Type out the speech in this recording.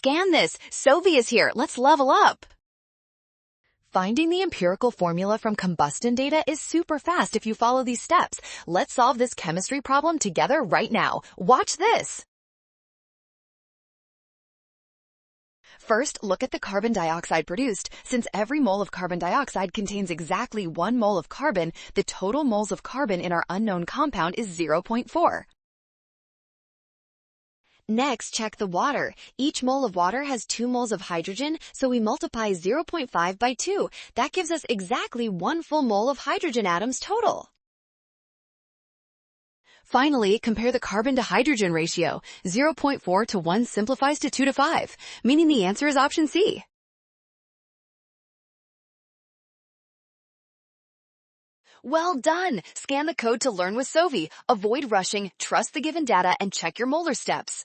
scan this. Sovi is here. Let's level up. Finding the empirical formula from combustion data is super fast if you follow these steps. Let's solve this chemistry problem together right now. Watch this. First, look at the carbon dioxide produced. Since every mole of carbon dioxide contains exactly 1 mole of carbon, the total moles of carbon in our unknown compound is 0.4. Next, check the water. Each mole of water has 2 moles of hydrogen, so we multiply 0.5 by 2. That gives us exactly 1 full mole of hydrogen atoms total. Finally, compare the carbon to hydrogen ratio. 0.4 to 1 simplifies to 2 to 5, meaning the answer is option C. Well done! Scan the code to learn with Sovi. Avoid rushing, trust the given data, and check your molar steps.